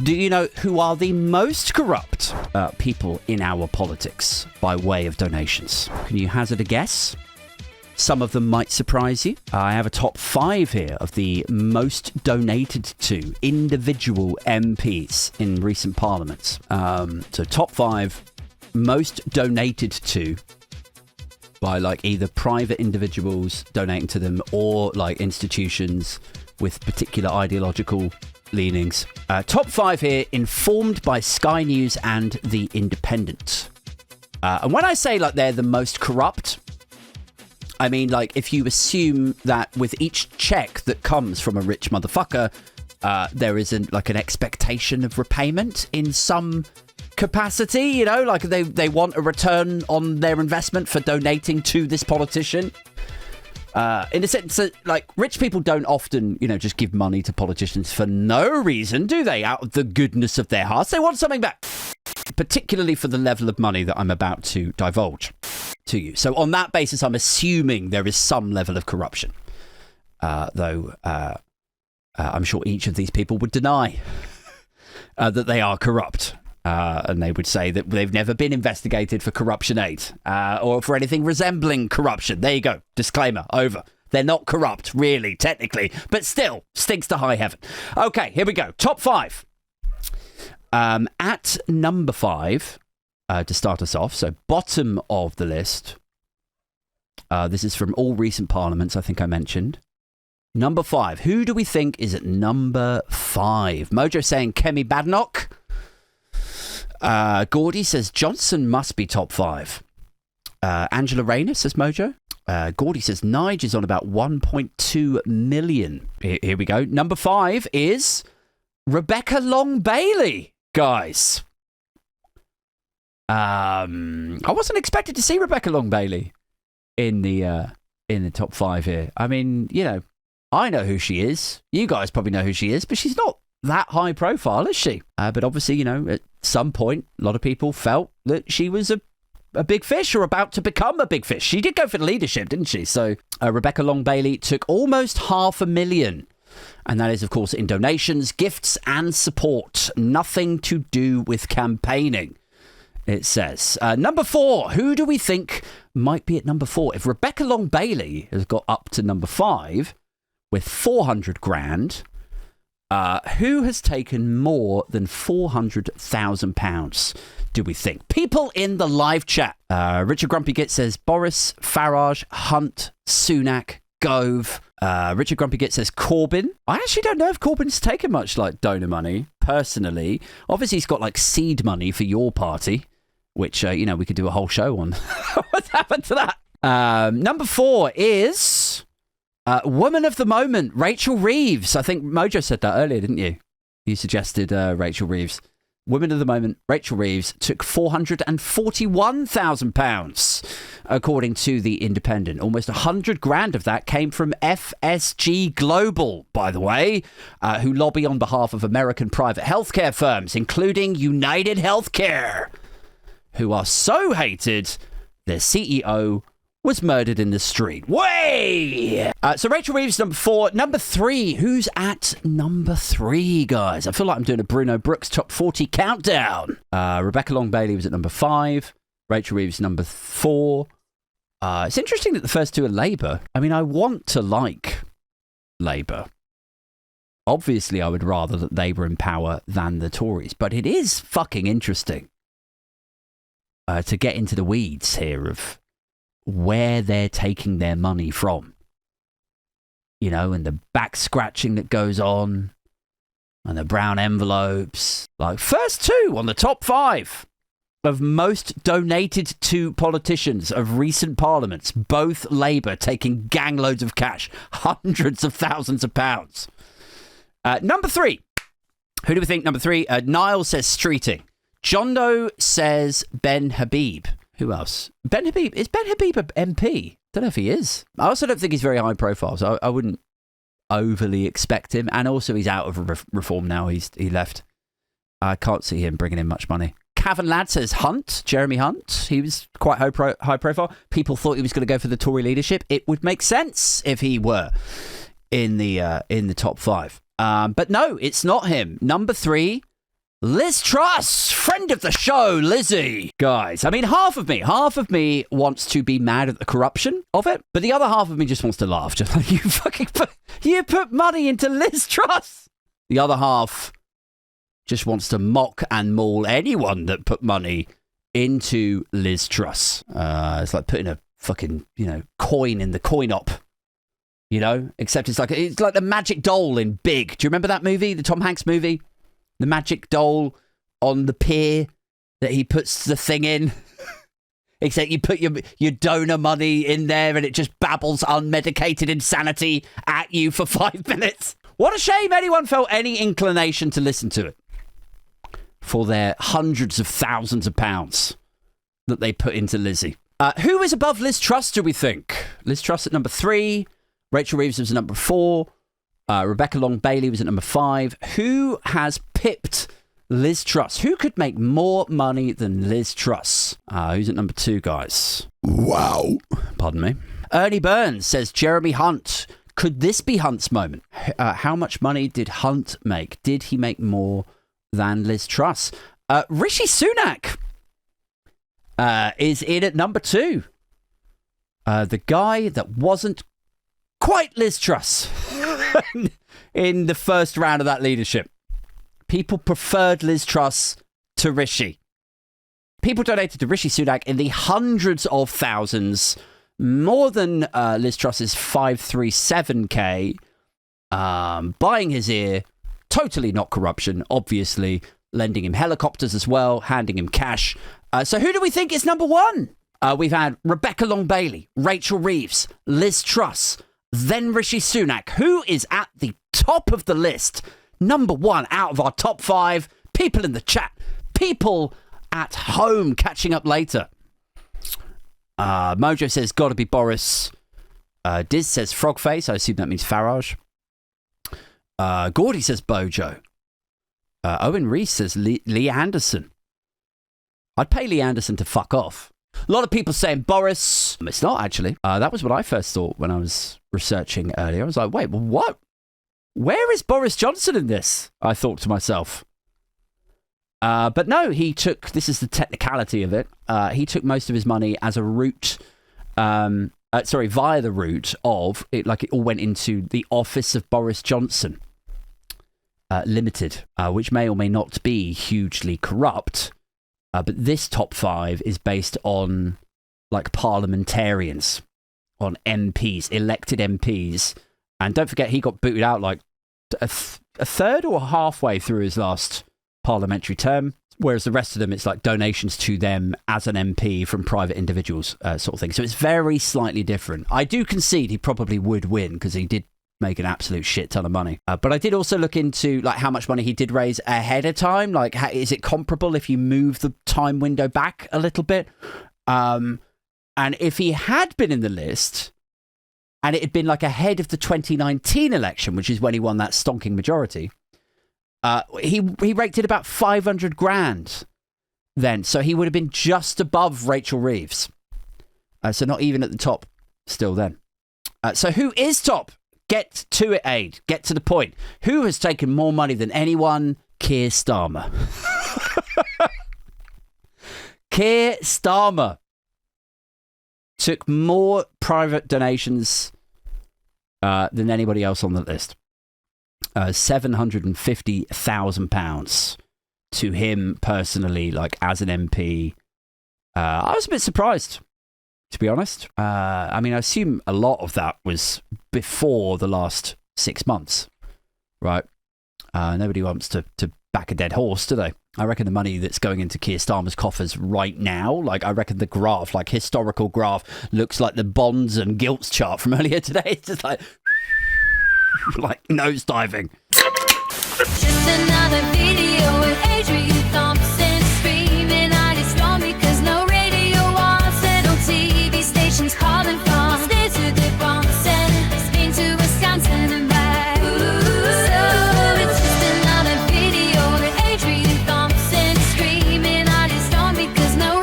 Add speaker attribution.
Speaker 1: Do you know who are the most corrupt people in our politics by way of donations? Can you hazard a guess? Some of them might surprise you. I have a top 5 here of the most donated to individual MPs in recent parliaments. So top 5 most donated to by like either private individuals donating to them or like institutions with particular ideological leanings. Top 5 here, informed by Sky News and The Independent. And when I say like they're the most corrupt, I mean, like, if you assume that with each check that comes from a rich motherfucker, there is an expectation of repayment in some capacity, you know, like they want a return on their investment for donating to this politician. In a sense that, like, rich people don't often, you know, just give money to politicians for no reason, do they? Out of the goodness of their hearts. They want something back. Particularly for the level of money that I'm about to divulge to you. So on that basis, I'm assuming there is some level of corruption. Though I'm sure each of these people would deny that they are corrupt. And they would say that they've never been investigated for corruption aid or for anything resembling corruption. There you go. Disclaimer. Over. They're not corrupt, really, technically. But still, stinks to high heaven. Okay, here we go. Top 5. At number 5, to start us off, so bottom of the list, this is from all recent parliaments, I think I mentioned. Number 5, who do we think is at number 5? Mojo saying Kemi Badenoch. Gordy says Johnson must be top 5. Angela Rayner says Mojo. Gordy says Nige is on about 1.2 million. Here we go. Number 5 is Rebecca Long-Bailey, guys. I wasn't expected to see Rebecca Long-Bailey in the top 5 here. I mean, you know, I know who she is. You guys probably know who she is, but she's not that high profile, is she? But obviously, you know, at some point, a lot of people felt that she was a big fish or about to become a big fish. She did go for the leadership, didn't she? So Rebecca Long-Bailey took almost 500,000. And that is, of course, in donations, gifts and support. Nothing to do with campaigning, it says. Number 4. Who do we think might be at number 4? If Rebecca Long-Bailey has got up to number 5 with 400 grand, who has taken more than £400,000, do we think? People in the live chat. Richard Grumpy Git says Boris, Farage, Hunt, Sunak, Gove. Richard Grumpy Git says Corbyn. I actually don't know if Corbyn's taken much like donor money, personally. Obviously, he's got like seed money for your party, which, you know, we could do a whole show on. What's happened to that? Number 4 is woman of the moment, Rachel Reeves. I think Mojo said that earlier, didn't you? You suggested Rachel Reeves. Woman of the moment, Rachel Reeves, took £441,000, according to The Independent. Almost 100 grand of that came from FSG Global, by the way, who lobby on behalf of American private healthcare firms, including United Healthcare, who are so hated, their CEO was murdered in the street. Way! So Rachel Reeves, number 4. Number 3. Who's at number 3, guys? I feel like I'm doing a Bruno Brooks top 40 countdown. Rebecca Long-Bailey was at number 5. Rachel Reeves, number 4. It's interesting that the first 2 are Labour. I mean, I want to like Labour. Obviously, I would rather that they were in power than the Tories. But it is fucking interesting to get into the weeds here of where they're taking their money from, you know, and the back scratching that goes on and the brown envelopes. Like, first 2 on the top 5 of most donated to politicians of recent parliaments, both Labour taking gang loads of cash, hundreds of thousands of pounds. Number 3. Who do we think number 3? Niall says Streeting. John Doe says Ben Habib. Who else? Ben Habib. Is Ben Habib an MP? Don't know if he is. I also don't think he's very high profile, so I wouldn't overly expect him. And also, he's out of reform now. He left. I can't see him bringing in much money. Cavan Lad says Hunt. Jeremy Hunt. He was quite high profile. People thought he was going to go for the Tory leadership. It would make sense if he were in the top 5. But no, it's not him. Number 3. Liz Truss, friend of the show, Lizzie. Guys, I mean, half of me wants to be mad at the corruption of it, but the other half of me just wants to laugh. Just like, you put money into Liz Truss. The other half just wants to mock and maul anyone that put money into Liz Truss. It's like putting a fucking, coin in the coin-op. Except it's like the magic doll in Big. Do you remember that movie, the Tom Hanks movie? The magic doll on the pier that he puts the thing in. Except you put your donor money in there and it just babbles unmedicated insanity at you for 5 minutes. What a shame anyone felt any inclination to listen to it for their hundreds of thousands of pounds that they put into Lizzie. Who is above Liz Truss, do we think? Liz Truss at number 3. Rachel Reeves was at number 4. Rebecca Long-Bailey was at number 5. Who has pipped Liz Truss? Who could make more money than Liz Truss? Who's at number 2, guys? Wow. Pardon me. Ernie Burns says Jeremy Hunt. Could this be Hunt's moment? How much money did Hunt make? Did he make more than Liz Truss? Rishi Sunak is in at number 2. The guy that wasn't quite Liz Truss in the first round of that leadership. People preferred Liz Truss to Rishi. People donated to Rishi Sunak in the hundreds of thousands, more than Liz Truss's 537k, buying his ear, totally not corruption, obviously, lending him helicopters as well, handing him cash. So who do we think is number 1? We've had Rebecca Long-Bailey, Rachel Reeves, Liz Truss, then Rishi Sunak. Who is at the top of the list? Number 1 out of our top 5. People in the chat. People at home catching up later. Mojo says, gotta be Boris. Diz says Frogface. I assume that means Farage. Gordy says Bojo. Owen Reese says Lee Anderson. I'd pay Lee Anderson to fuck off. A lot of people saying Boris. It's not, actually. That was what I first thought when I was researching earlier. I was like, wait, what? Where is Boris Johnson in this? I thought to myself. But no, he took, this is the technicality of it, he took most of his money as a route, via the route of, it all went into the office of Boris Johnson Limited, which may or may not be hugely corrupt. But this top 5 is based on parliamentarians, on MPs, elected MPs. And don't forget, he got booted out a third or halfway through his last parliamentary term, whereas the rest of them, it's donations to them as an MP from private individuals, sort of thing. So it's very slightly different. I do concede he probably would win because he did make an absolute shit ton of money. But I did also look into how much money he did raise ahead of time. Is it comparable if you move the time window back a little bit? And if he had been in the list and it had been ahead of the 2019 election, which is when he won that stonking majority, he raked in about 500 grand then. So he would have been just above Rachel Reeves. So not even at the top still then. So who is top? Get to it, Aid. Get to the point. Who has taken more money than anyone? Keir Starmer. Keir Starmer took more private donations than anybody else on the list. £750,000 to him personally, as an MP. I was a bit surprised, to be honest. I assume a lot of that was before the last 6 months, right? Nobody wants to back a dead horse, do they? I reckon the money that's going into Keir Starmer's coffers right now, I reckon the graph, historical graph, looks like the bonds and gilts chart from earlier today. It's just nose diving.
Speaker 2: Just another video with Thompsin screaming, I just don't because no radio wants it on TV stations calling.